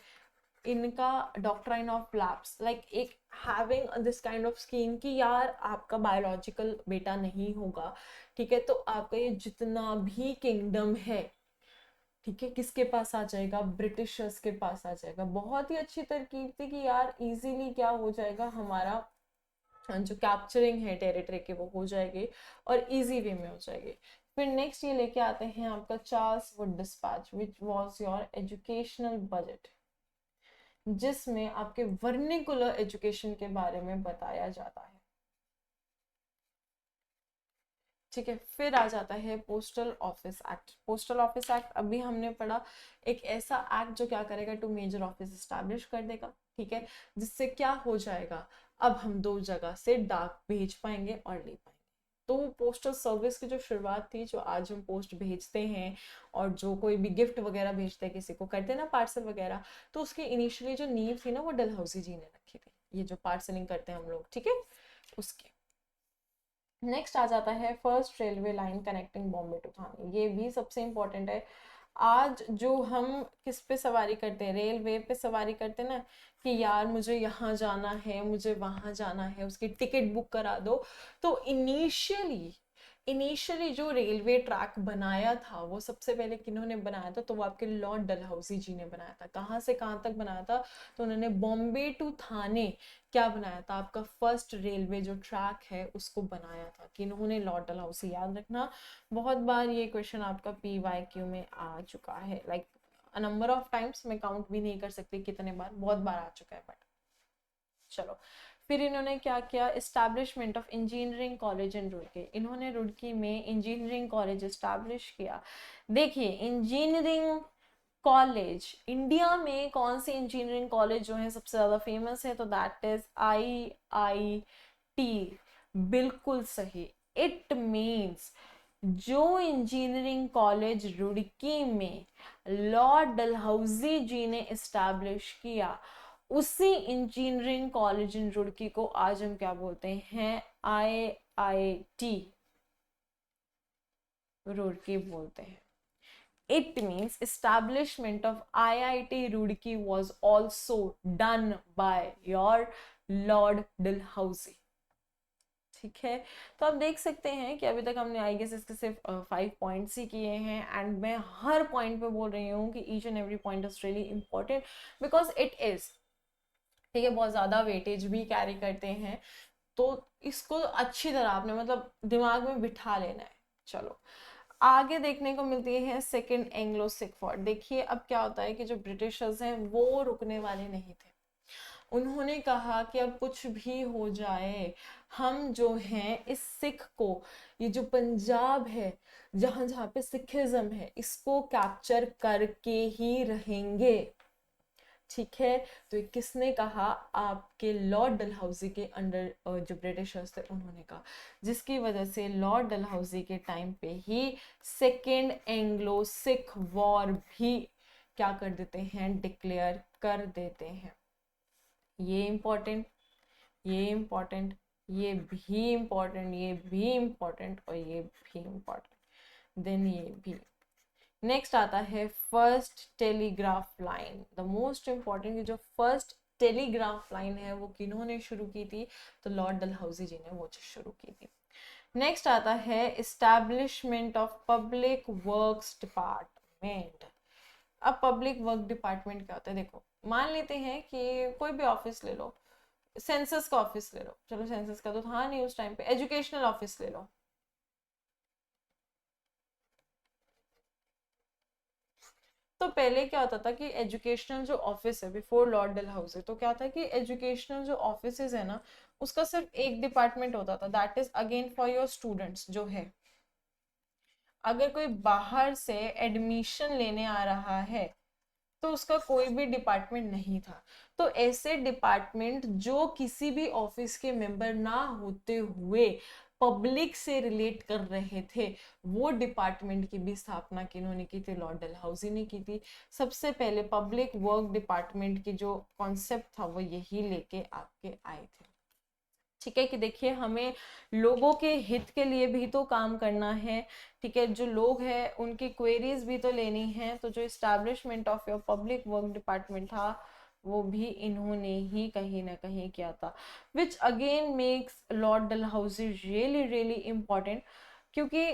इनका डॉक्ट्राइन ऑफ लैप्स, लाइक एक having this kind of scheme कि यार आपका बायोलॉजिकल बेटा नहीं होगा, ठीक है, तो आपका ये जितना भी किंगडम है, ठीक है, किसके पास आ जाएगा, ब्रिटिशर्स के पास आ जाएगा। बहुत ही अच्छी तरकीब थी कि यार इजीली क्या हो जाएगा, हमारा जो कैप्चरिंग है टेरिटरी के वो हो जाएगी और इजी वे में हो जाएगी। फिर नेक्स्ट ये लेके आते हैं आपका Charles Wood dispatch which was your educational budget, जिसमें आपके वर्निकुलर एजुकेशन के बारे में बताया जाता है। ठीक है, फिर आ जाता है postal office act. Postal office act अभी हमने पढ़ा, एक ऐसा एक्ट जो क्या करेगा, 2 मेजर ऑफिस स्टैब्लिश कर देगा। ठीक है, जिससे क्या हो जाएगा, अब हम 2 जगह से डाक भेज पाएंगे और ले पाएंगे। तो पोस्टल सर्विस की जो शुरुआत थी, जो आज हम पोस्ट भेजते हैं और जो कोई भी गिफ्ट वगैरह भेजते हैं किसी को, करते हैं ना पार्सल वगैरह, तो उसकी इनिशियली जो नींव थी ना वो डलहौसी जी ने रखी थी, ये जो पार्सलिंग करते हैं हम लोग। ठीक है, उसके नेक्स्ट आ जाता है first railway line connecting Bombay to Thane. ये भी सबसे इंपॉर्टेंट है। आज जो हम किस पे सवारी करते हैं, रेलवे पे सवारी करते हैं ना, कि यार मुझे यहाँ जाना है, मुझे वहां जाना है, उसकी टिकट बुक करा दो। तो इनिशियली जो रेलवे ट्रैक बनाया था वो सबसे पहले किन्होंने बनाया था, तो वो आपके लॉर्ड डलहौसी जी ने बनाया था। कहाँ से कहाँ तक बनाया था, तो उन्होंने बॉम्बे टू थाने क्या बनाया था, आपका फर्स्ट रेलवे जो ट्रैक है उसको बनाया था। कि इन्होंने, लॉर्ड डलहौसी, याद रखना बहुत बार ये क्वेश्चन आपका PYQ में आ चुका है, like a number of times, मैं काउंट भी नहीं कर सकती कितने बार, बहुत बार आ चुका है। बट चलो, फिर इन्होंने क्या किया, establishment of engineering college in Roorkee. इन्होंने रुड़की में इंजीनियरिंग कॉलेज इस्टेब्लिश किया। देखिए इंजीनियरिंग कॉलेज, इंडिया में कौन सी इंजीनियरिंग कॉलेज जो है सबसे ज्यादा फेमस है, तो दैट इज IIT। बिल्कुल सही, इट मीन्स जो इंजीनियरिंग कॉलेज रुड़की में लॉर्ड डलहौजी जी ने इस्टेब्लिश किया, उसी इंजीनियरिंग कॉलेज इन रुड़की को आज हम क्या बोलते हैं, IIT रुड़की बोलते हैं। It means establishment of IIT Roorkee was also done by your Lord Dalhousie। ठीक है, तो आप देख सकते हैं कि अभी तक हमने आई गेस इसके सिर्फ 5 पॉइंट्स ही किए हैं, एंड मैं हर पॉइंट पे बोल रही हूँ कि each and every point is really important because it is, ठीक है, बहुत ज्यादा वेटेज भी कैरी करते हैं। तो इसको अच्छी तरह आपने मतलब दिमाग में बिठा लेना है। चलो आगे देखने को मिलती है सेकेंड एंग्लो सिक वॉर। देखिए अब क्या होता है कि जो ब्रिटिशर्स हैं वो रुकने वाले नहीं थे, उन्होंने कहा कि अब कुछ भी हो जाए, हम जो हैं इस सिख को, ये जो पंजाब है जहां जहां पे सिखिज्म है, इसको कैप्चर करके ही रहेंगे। ठीक है, तो ये किसने कहा? आपके लॉर्ड डलहौजी के अंडर जो ब्रिटिशर्स थे उन्होंने कहा, जिसकी वजह से लॉर्ड डलहौजी के टाइम पे ही सेकेंड एंग्लो सिख वॉर भी क्या कर देते हैं? डिक्लेयर कर देते हैं। ये इंपॉर्टेंट, ये इंपॉर्टेंट, ये भी इंपॉर्टेंट, ये भी इंपॉर्टेंट और ये भी इंपॉर्टेंट, देन ये भी। नेक्स्ट आता है first telegraph line, the most important. जो फर्स्ट टेलीग्राफ लाइन है वो किन्होंने शुरू की थी? तो लॉर्ड डलहौजी जी ने वो शुरू की थी। नेक्स्ट आता है establishment of public works department. अब पब्लिक वर्क डिपार्टमेंट क्या होता है? देखो, मान लेते हैं कि कोई भी ऑफिस ले लो, सेंसस का ऑफिस ले लो, चलो सेंसस का तो था नहीं उस टाइम पे, एजुकेशनल ऑफिस ले लो। तो पहले क्या होता था कि एजुकेशनल जो ऑफिस है बिफोर लॉर्ड डलहौजी, तो क्या था कि एजुकेशनल जो ऑफिस है ना, उसका सिर्फ एक डिपार्टमेंट होता था, that is again for your students जो है। अगर कोई बाहर से एडमिशन लेने आ रहा है तो उसका कोई भी डिपार्टमेंट नहीं था। तो ऐसे डिपार्टमेंट जो किसी भी ऑफिस के मेंबर ना होते हुए पब्लिक से रिलेट कर रहे थे, वो डिपार्टमेंट की भी स्थापना किन्होंने की थी? लॉर्ड डलहौजी ने की थी। सबसे पहले पब्लिक वर्क डिपार्टमेंट की जो कॉन्सेप्ट था वो यही लेके आपके आए थे। ठीक है, कि देखिए हमें लोगों के हित के लिए भी तो काम करना है। ठीक है, जो लोग हैं उनकी क्वेरीज भी तो लेनी है। तो जो establishment of your public work department था वो भी इन्होंने ही कहीं ना कहीं किया था, which again makes Lord Dalhousie really really important. क्योंकि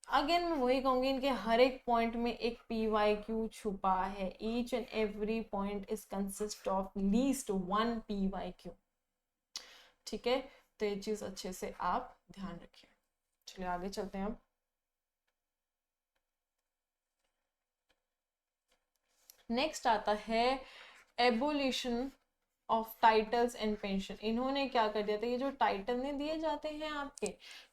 अगेन मैं वही कहूंगी, इनके हर एक पॉइंट में एक PYQ छुपा है। Each and every point is consist of least one PYQ। ठीक है, तो ये चीज अच्छे से आप ध्यान रखिए। चलिए आगे चलते हैं। अब नेक्स्ट आता है abolition of titles and pension. इन्होंने क्या कर दिया था? ये जो टाइटल नहीं दिए जाते हैं आपके,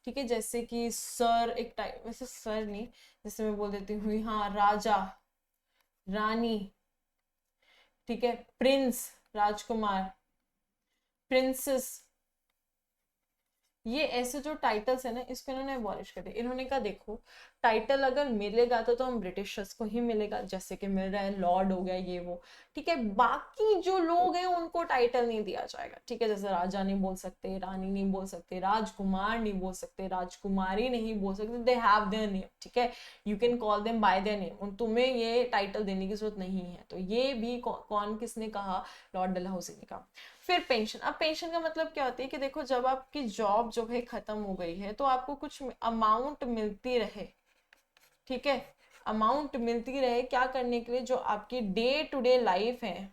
ठीक है, जैसे कि सर, एक वैसे सर नहीं, जैसे मैं बोल देती हूँ हाँ, राजा, रानी, ठीक है, प्रिंस, राजकुमार, प्रिंसेस, ये ऐसे जो टाइटल्स है ना, इसको इन्होंने अबॉलिश कर दिया। इन्होंने कहा देखो, टाइटल अगर मिलेगा तो हम ब्रिटिशर्स को ही मिलेगा, जैसे कि मिल रहा है लॉर्ड हो गया ये वो, ठीक है। बाकी जो लोग हैं उनको टाइटल नहीं दिया जाएगा, ठीक है। जैसे राजा नहीं बोल सकते, रानी नहीं बोल सकते, राजकुमार नहीं बोल सकते, राजकुमारी नहीं बोल सकते, दे हैव देयर नेम, ठीक है। You can call them by their name, तुम्हें ये टाइटल देने की जरूरत नहीं है। तो ये भी कौन किसने कहा? लॉर्ड डलहौजी ने कहा। फिर पेंशन। अब पेंशन का मतलब क्या होती है कि देखो, जब आपकी जॉब जो है खत्म हो गई है तो आपको कुछ अमाउंट मिलती रहे, ठीक है, अमाउंट मिलती रहे क्या करने के लिए? जो आपकी डे टू डे लाइफ है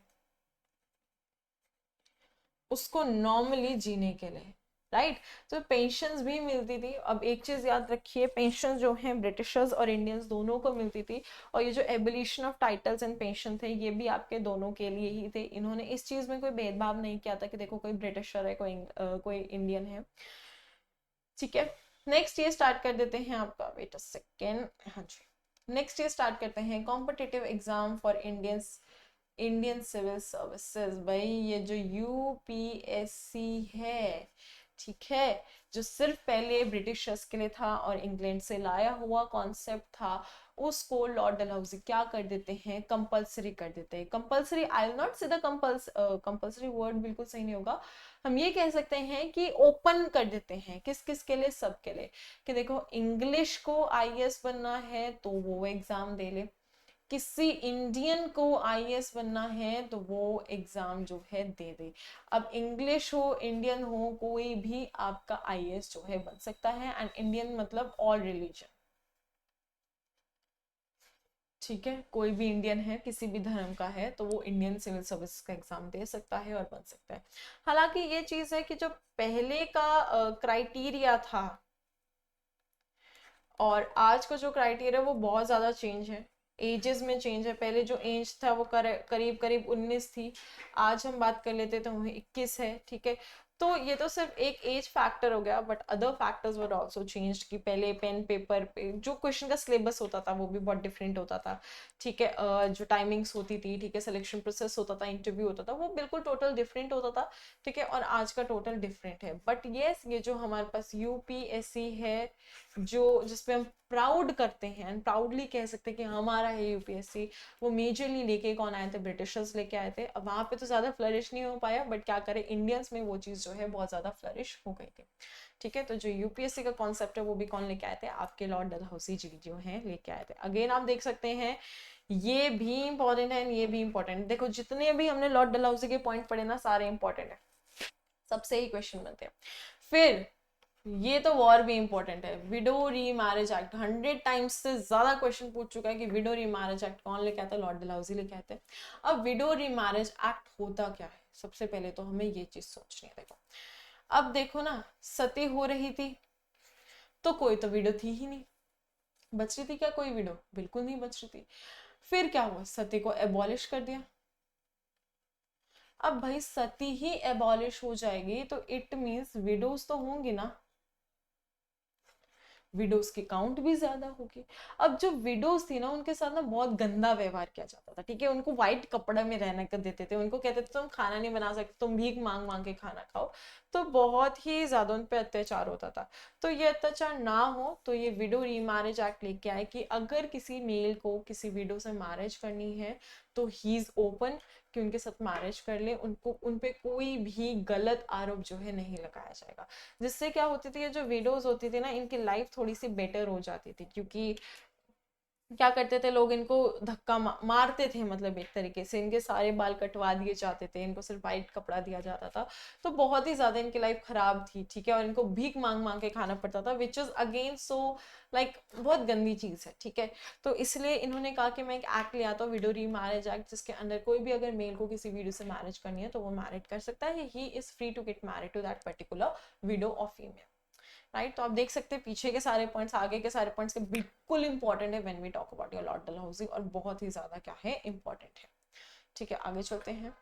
उसको नॉर्मली जीने के लिए, राइट। तो पेंशन्स भी मिलती थी। अब एक चीज याद रखिए, पेंशन जो है ब्रिटिशर्स और इंडियंस दोनों को मिलती थी। और ये जो abolition of titles and pension थे ये भी आपके दोनों के लिए ही थे। इन्होंने इस चीज में कोई भेदभाव नहीं किया था कि देखो कोई ब्रिटिशर है, कोई इंडियन है, ठीक है। नेक्स्ट ये स्टार्ट कर देते हैं आपका, वेट अ सेकेंड, हाँ जी, नेक्स्ट ये स्टार्ट करते हैं competitive exam for Indian civil services. भाई ये जो UPSC है, ठीक है, जो सिर्फ पहले ब्रिटिशर्स के लिए था और इंग्लैंड से लाया हुआ कॉन्सेप्ट था, उसको लॉर्ड डलहौजी क्या कर देते हैं? कंपलसरी कर देते हैं। कंपलसरी, आई विल नॉट से द कंपलसरी वर्ड बिल्कुल सही नहीं होगा, हम ये कह सकते हैं कि ओपन कर देते हैं। किस किस के लिए? सब के लिए। कि देखो, इंग्लिश को IAS बनना है तो वो एग्जाम दे ले, किसी इंडियन को IAS बनना है तो वो एग्जाम जो है दे दे। अब इंग्लिश हो, इंडियन हो, कोई भी आपका IAS जो है बन सकता है। एंड इंडियन मतलब ऑल रिलीजन, ठीक है, कोई भी इंडियन है, किसी भी धर्म का है तो वो इंडियन सिविल सर्विस का एग्जाम दे सकता है और बन सकता है। हालांकि ये चीज है कि जो पहले का क्राइटेरिया था और आज का जो क्राइटेरिया वो बहुत ज्यादा चेंज है। एजेस में चेंज है, पहले जो एज था वो करीब करीब 19 थी, आज हम बात कर लेते तो वह 21 है, ठीक है। तो ये तो सिर्फ एक एज फैक्टर हो गया, but other factors were also changed, कि पहले पेन पेपर पे जो क्वेश्चन का सिलेबस होता था वो भी बहुत डिफरेंट होता था, ठीक है। जो टाइमिंग्स होती थी, ठीक है, सिलेक्शन प्रोसेस होता था, इंटरव्यू होता था, वो बिल्कुल टोटल डिफरेंट होता था, ठीक है। और आज का टोटल डिफरेंट है। बट येस, ये जो हमारे पास यूपीएससी है, जो जिसपे हम प्राउड करते हैं एंड प्राउडली कह सकते हैं कि हमारा है यूपीएससी, वो मेजरली लेके कौन आए थे? ब्रिटिशर्स लेके आए थे। अब वहां पे तो ज्यादा फ्लरिश नहीं हो पाया, बट क्या करें, इंडियंस में वो चीज जो है बहुत ज्यादा फ्लरिश हो गई थी, ठीक है। तो जो यूपीएससी का कॉन्सेप्ट है वो भी कौन लेके आए थे? आपके लॉर्ड डलहौसी जी जो है लेके आए थे। अगेन आप देख सकते हैं, ये भी इंपॉर्टेंट है, ये भी इंपॉर्टेंट। देखो जितने भी हमने लॉर्ड डलहौसी के पॉइंट पढ़े ना, सारे इंपॉर्टेंट है, सबसे ही क्वेश्चन बनते हैं। फिर ये तो वॉर भी इंपॉर्टेंट है, विडो री मैरिज एक्ट, 100 टाइम्स से ज्यादा क्वेश्चन पूछ चुका है कि विडो री मैरिज एक्ट कौन लेके आता है? लॉर्ड डलहौजी लेके आते हैं। अब विडो री मैरिज एक्ट होता क्या है? सबसे पहले तो हमें ये चीज सोचनी है। देखो, अब देखो ना, सती हो रही थी तो कोई तो विडो थी ही नहीं, बच रही थी क्या कोई विडो? बिल्कुल नहीं बच रही थी। फिर क्या हुआ? सती को एबॉलिश कर दिया। अब भाई सती ही एबॉलिश हो जाएगी तो इट मीन्स विडोज तो होंगी ना, विडोज की काउंट भी ज्यादा होगी। अब जो विडोज थी ना, उनके साथ ना बहुत गंदा व्यवहार किया जाता था, ठीक है। उनको व्हाइट कपड़ा में रहने कर देते थे, उनको कहते थे तुम खाना नहीं बना सकते, तुम भीख मांग मांग के खाना खाओ। तो बहुत ही ज्यादा उन पे अत्याचार होता था। तो ये अत्याचार ना हो तो ये विडो रीमैरिज एक्ट लेके आए कि अगर किसी मेल को किसी विडो से मैरिज करनी है तो ही इज ओपन कि उनके साथ मैरिज कर ले, उनको उन पे कोई भी गलत आरोप जो है नहीं लगाया जाएगा। जिससे क्या होती थी, ये जो विडोज होती थी ना, इनकी लाइफ थोड़ी सी बेटर हो जाती थी, क्योंकि क्या करते थे लोग, इनको धक्का मारते थे, मतलब एक तरीके से इनके सारे बाल कटवा दिए जाते थे, इनको सिर्फ वाइट कपड़ा दिया जाता था। तो बहुत ही ज्यादा इनकी लाइफ खराब थी, ठीक है। और इनको भीख मांग मांग के खाना पड़ता था, which is again so like बहुत गंदी चीज है, ठीक है। तो इसलिए इन्होंने कहा कि मैं एक एक्ट ले आता हूँ, विडो री मैरिज एक्ट, जिसके अंदर कोई भी अगर मेल को किसी विडो से मैरिज करनी है तो वो मैरिज कर सकता है, he is free to get married to that particular widow और फीमेल, राइट। तो आप देख सकते हैं पीछे के सारे पॉइंट्स, आगे के सारे पॉइंट्स के बिल्कुल इंपॉर्टेंट है when we talk about your lord Dalhousie, और बहुत ही ज्यादा क्या है, इंपॉर्टेंट है, ठीक है। आगे चलते हैं।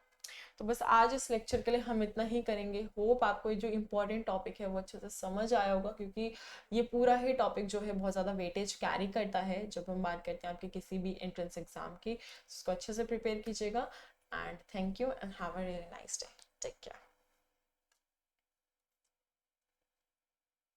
तो बस आज इस लेक्चर के लिए हम इतना ही करेंगे। होप आपको ये जो इम्पोर्टेंट टॉपिक है वो अच्छे से समझ आया होगा, क्योंकि ये पूरा ही टॉपिक जो है बहुत ज़्यादा वेटेज कैरी करता है जब हम बात करते हैं आपके किसी भी एंट्रेंस एग्जाम की। इसको अच्छे से प्रिपेयर कीजिएगा, and thank you and have a really nice day. Take care.